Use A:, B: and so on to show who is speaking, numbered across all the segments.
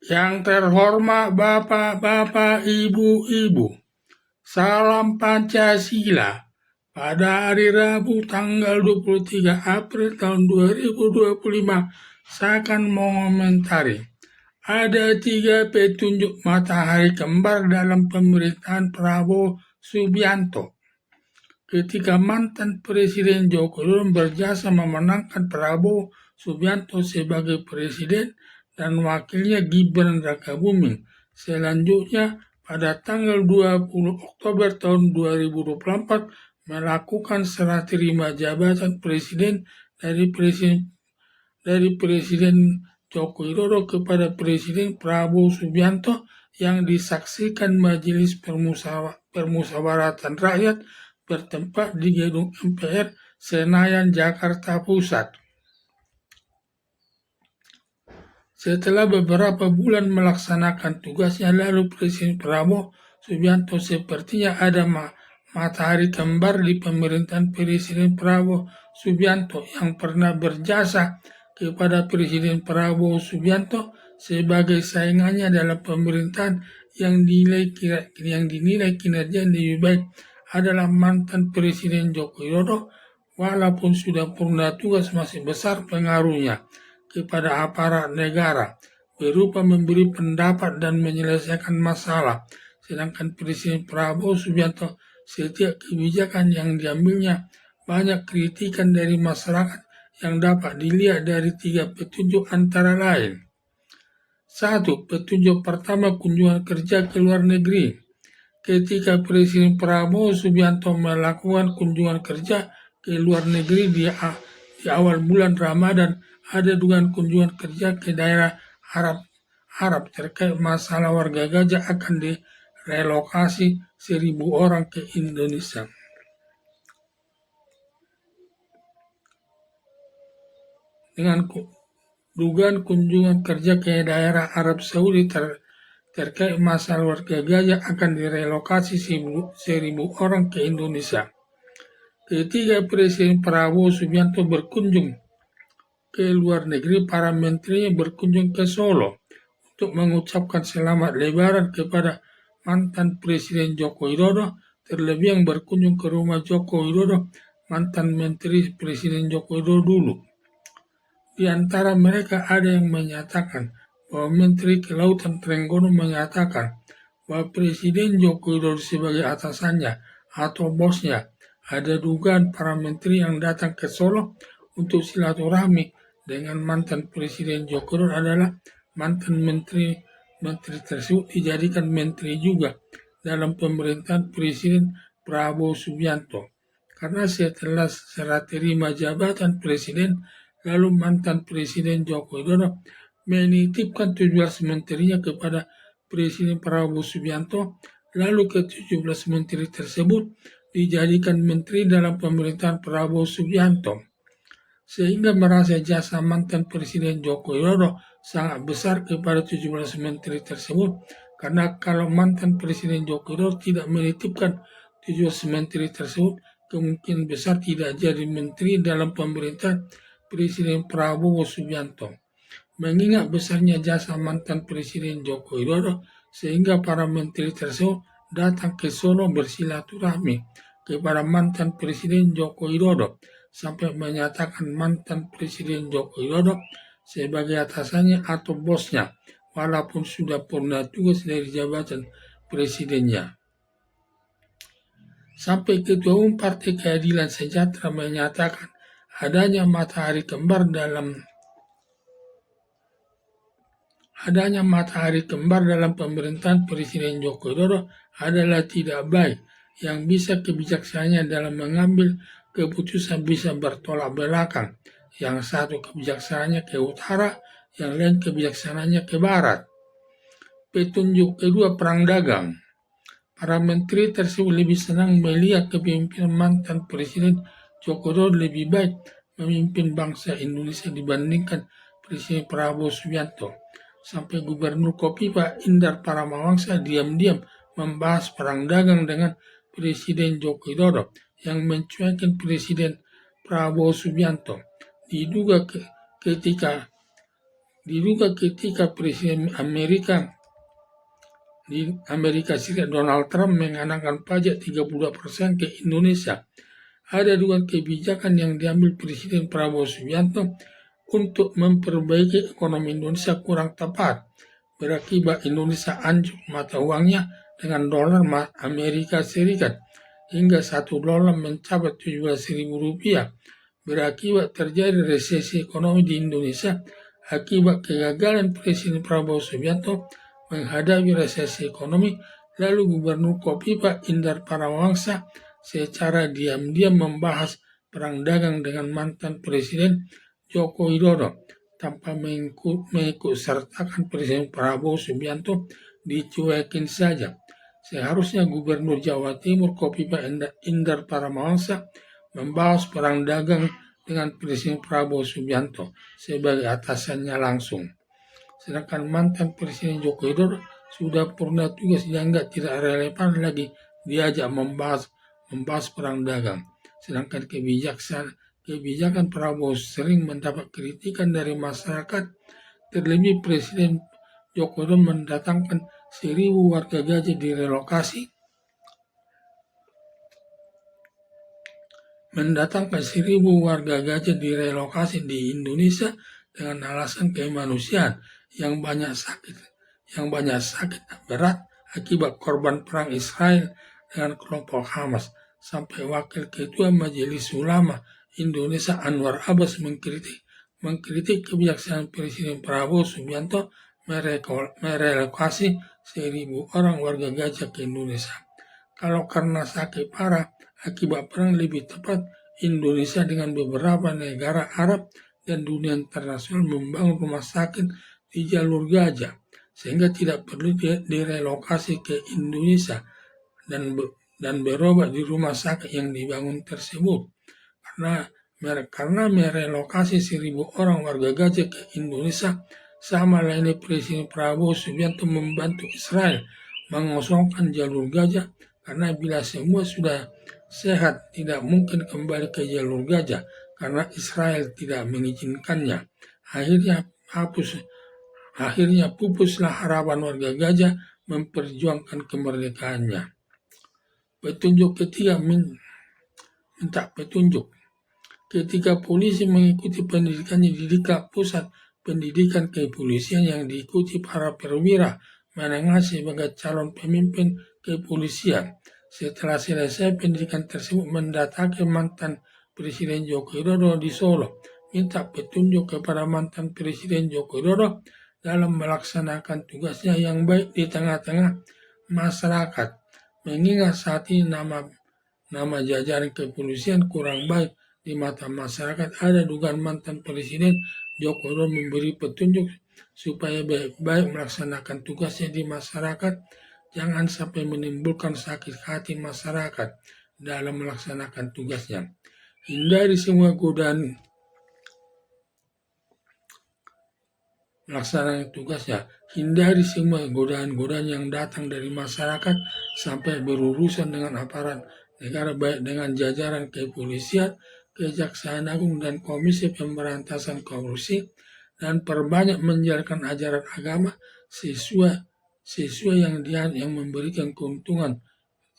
A: Yang terhormat Bapak-Bapak, Ibu-Ibu, salam Pancasila. Pada hari Rabu tanggal 23 April tahun 2025, saya akan mengomentari. Ada 3 petunjuk matahari kembar dalam pemerintahan Prabowo Subianto. Ketika mantan Presiden Joko Widodo berjasa memenangkan Prabowo Subianto sebagai presiden dan wakilnya Gibran Rakabuming. Selanjutnya, pada tanggal 20 Oktober tahun 2024 melakukan serah terima jabatan presiden dari Presiden Joko Widodo kepada Presiden Prabowo Subianto yang disaksikan Majelis Permusyawaratan Rakyat bertempat di Gedung MPR Senayan, Jakarta Pusat. Setelah beberapa bulan melaksanakan tugasnya, lalu Presiden Prabowo Subianto sepertinya ada matahari kembar di pemerintahan Presiden Prabowo Subianto yang pernah berjasa kepada Presiden Prabowo Subianto sebagai saingannya dalam pemerintahan yang dinilai kinerja lebih baik adalah mantan Presiden Joko Widodo. Walaupun sudah purna tugas, masih besar pengaruhnya kepada aparat negara berupa memberi pendapat dan menyelesaikan masalah. Sedangkan Presiden Prabowo Subianto, setiap kebijakan yang diambilnya banyak kritikan dari masyarakat yang dapat dilihat dari 3 petunjuk antara lain. 1. Petunjuk pertama, kunjungan kerja ke luar negeri. Ketika Presiden Prabowo Subianto melakukan kunjungan kerja ke luar negeri di awal bulan Ramadan, ada dugaan kunjungan kerja ke daerah Arab terkait masalah warga Gaza akan direlokasi 1.000 orang ke Indonesia. Dengan dugaan kunjungan kerja ke daerah Arab Saudi terkait masalah warga Gaza akan direlokasi 1.000 orang ke Indonesia. Ketika Presiden Prabowo Subianto berkunjung ke luar negeri, para menterinya berkunjung ke Solo untuk mengucapkan selamat lebaran kepada mantan Presiden Joko Widodo, terlebih yang berkunjung ke rumah Joko Widodo, mantan Menteri Presiden Joko Widodo dulu. Di antara mereka ada yang menyatakan bahwa Menteri Kelautan Trenggono menyatakan bahwa Presiden Joko Widodo sebagai atasannya atau bosnya. Ada dugaan para menteri yang datang ke Solo untuk silaturahmi dengan mantan Presiden Joko Widodo adalah mantan menteri tersebut dijadikan menteri juga dalam pemerintahan Presiden Prabowo Subianto. Karena setelah serah terima jabatan presiden, lalu mantan Presiden Joko Widodo menitipkan 17 menterinya kepada Presiden Prabowo Subianto, lalu ke-17 menteri tersebut dijadikan menteri dalam pemerintahan Prabowo Subianto, sehingga merasa jasa mantan Presiden Joko Widodo sangat besar kepada 17 menteri tersebut, karena kalau mantan Presiden Joko Widodo tidak menitipkan 17 menteri tersebut, kemungkinan besar tidak jadi menteri dalam pemerintahan Presiden Prabowo Subianto. Mengingat besarnya jasa mantan Presiden Joko Widodo, sehingga para menteri tersebut datang ke Solo bersilaturahmi kepada mantan Presiden Joko Widodo sampai menyatakan mantan Presiden Joko Widodo sebagai atasannya atau bosnya, walaupun sudah purna tugas dari jabatan presidennya. Sampai Ketua Umum Partai Keadilan Sejahtera menyatakan adanya matahari kembar dalam pemerintahan Presiden Joko Widodo adalah tidak baik, yang bisa kebijaksanaannya dalam mengambil keputusan bisa bertolak belakang. Yang satu kebijaksanaannya ke utara, yang lain kebijaksanaannya ke barat. Petunjuk kedua, perang dagang. Para menteri tersebut lebih senang melihat kepemimpinan mantan Presiden Joko Widodo lebih baik memimpin bangsa Indonesia dibandingkan Presiden Prabowo Subianto. Sampai Gubernur Kopipa Indar Paramawangsa diam-diam membahas perang dagang dengan Presiden Joko Widodo yang mencuekin Presiden Prabowo Subianto. Diduga ketika Diduga ketika Presiden Amerika Serikat Donald Trump mengenakan pajak 32% ke Indonesia. Ada dua kebijakan yang diambil Presiden Prabowo Subianto untuk memperbaiki ekonomi Indonesia kurang tepat, berakibat Indonesia anjlok mata uangnya dengan dolar Amerika Serikat hingga $1 mencapai Rp17.000, berakibat terjadi resesi ekonomi di Indonesia akibat kegagalan Presiden Prabowo Subianto menghadapi resesi ekonomi. Lalu Gubernur Kofifa Indar Parawangsa secara diam-diam membahas perang dagang dengan mantan Presiden Joko Widodo tanpa mengikut sertakan Presiden Prabowo Subianto, dicuekin saja. Seharusnya Gubernur Jawa Timur Kofifa Indar Parawangsa membahas perang dagang dengan Presiden Prabowo Subianto sebagai atasannya langsung. Sedangkan mantan Presiden Joko Widodo sudah purna tugas dianggap tidak relevan lagi diajak membahas perang dagang. Sedangkan kebijakan Prabowo sering mendapat kritikan dari masyarakat. Terlebih Presiden Joko Widodo mendatangkan 1.000 warga Gaza direlokasi. Di Indonesia dengan alasan kemanusiaan yang banyak sakit berat akibat korban perang Israel dengan kelompok Hamas. Sampai Wakil Ketua Majelis Ulama Indonesia Anwar Abbas mengkritik kebijaksanaan Presiden Prabowo Subianto merelokasi 1.000 orang warga Gaza ke Indonesia. Kalau karena sakit parah akibat perang, lebih tepat Indonesia dengan beberapa negara Arab dan dunia internasional membangun rumah sakit di jalur Gaza sehingga tidak perlu direlokasi ke Indonesia dan berobat di rumah sakit yang dibangun tersebut. Karena merelokasi 1.000 orang warga Gaza ke Indonesia sama lainnya Presiden Prabowo Subianto membantu Israel mengosongkan jalur Gaza, karena bila semua sudah sehat tidak mungkin kembali ke jalur Gaza karena Israel tidak mengizinkannya. Akhirnya pupuslah harapan warga Gaza memperjuangkan kemerdekaannya. Petunjuk ketiga, minta petunjuk. Ketika polisi mengikuti pendidikannya di Diklat Pusat Pendidikan Kepolisian yang diikuti para perwira menengah sebagai calon pemimpin kepolisian. Setelah selesai pendidikan tersebut mendatangi mantan Presiden Joko Widodo di Solo, minta petunjuk kepada mantan Presiden Joko Widodo dalam melaksanakan tugasnya yang baik di tengah-tengah masyarakat. Mengingat saat ini nama jajaran kepolisian kurang baik di mata masyarakat, ada dugaan mantan Presiden Joko Widodo memberi petunjuk supaya baik-baik melaksanakan tugasnya di masyarakat, jangan sampai menimbulkan sakit hati masyarakat dalam melaksanakan tugasnya. Hindari semua godaan melaksanakan tugasnya. Hindari semua godaan-godaan yang datang dari masyarakat sampai berurusan dengan aparat negara, baik dengan jajaran kepolisian, Kejaksaan Agung, dan Komisi Pemberantasan Korupsi, dan perbanyak menjalankan ajaran agama sesuai yang memberikan keuntungan,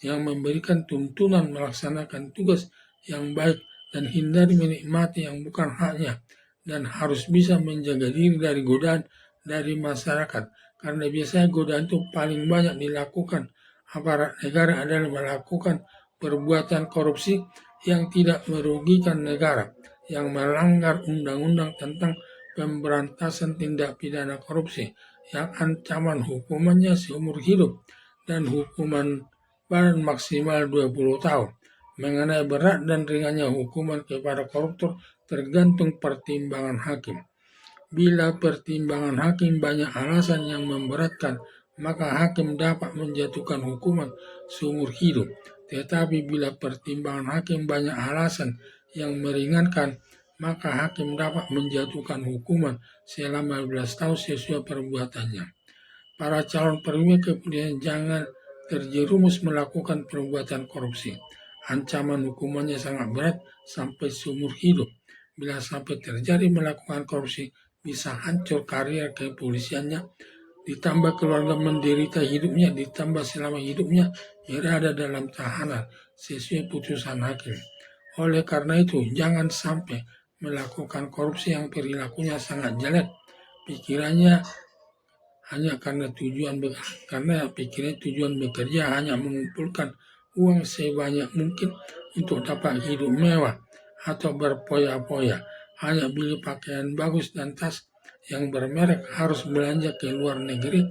A: yang memberikan tuntunan melaksanakan tugas yang baik, dan hindari menikmati yang bukan haknya, dan harus bisa menjaga diri dari godaan dari masyarakat, karena biasanya godaan itu paling banyak dilakukan aparat negara adalah melakukan perbuatan korupsi yang tidak merugikan negara, yang melanggar undang-undang tentang pemberantasan tindak pidana korupsi yang ancaman hukumannya seumur hidup dan hukuman badan maksimal 20 tahun. Mengenai berat dan ringannya hukuman kepada koruptor tergantung pertimbangan hakim. Bila pertimbangan hakim banyak alasan yang memberatkan, maka hakim dapat menjatuhkan hukuman seumur hidup. Tetapi bila pertimbangan hakim banyak alasan yang meringankan, maka hakim dapat menjatuhkan hukuman selama 12 tahun sesuai perbuatannya. Para calon perwira kepolisian jangan terjerumus melakukan perbuatan korupsi. Ancaman hukumannya sangat berat sampai seumur hidup. Bila sampai terjadi melakukan korupsi, bisa hancur karir kepolisiannya, ditambah keluarga menderita hidupnya, ditambah selama hidupnya berada dalam tahanan sesuai putusan hakim. Oleh karena itu, jangan sampai melakukan korupsi yang perilakunya sangat jelek. Pikirannya hanya karena tujuan bekerja hanya mengumpulkan uang sebanyak mungkin untuk dapat hidup mewah atau berpoya-poya, hanya beli pakaian bagus dan tas yang bermerek, harus belanja ke luar negeri,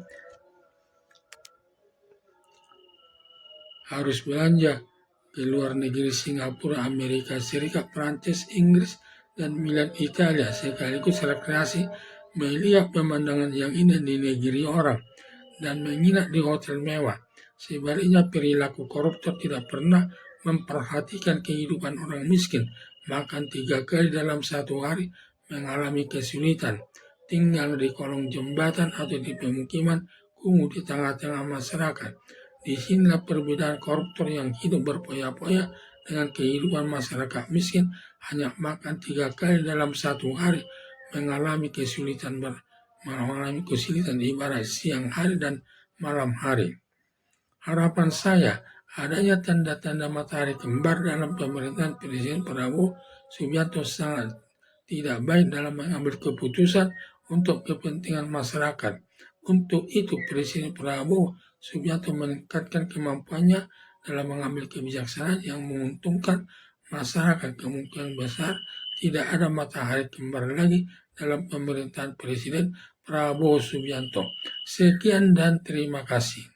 A: Singapura, Amerika Serikat, Prancis, Inggris, dan Milan, Italia, sekaligus rekreasi melihat pemandangan yang indah di negeri orang dan menginap di hotel mewah. Sebaliknya, perilaku koruptor tidak pernah memperhatikan kehidupan orang miskin, makan 3 kali dalam satu hari, mengalami kesulitan, tinggal di kolong jembatan atau di pemukiman kumuh di tengah-tengah masyarakat. Di sinilah perbedaan koruptor yang hidup berpoya-poya dengan kehidupan masyarakat miskin, hanya makan 3 kali dalam satu hari, mengalami kesulitan ibarat siang hari dan malam hari. Harapan saya, adanya tanda-tanda matahari kembar dalam pemerintahan Presiden Prabowo Subianto sangat tidak baik dalam mengambil keputusan untuk kepentingan masyarakat. Untuk itu, Presiden Prabowo Subianto meningkatkan kemampuannya dalam mengambil kebijaksanaan yang menguntungkan masyarakat. Kemungkinan besar tidak ada matahari kembar lagi dalam pemerintahan Presiden Prabowo Subianto. Sekian dan terima kasih.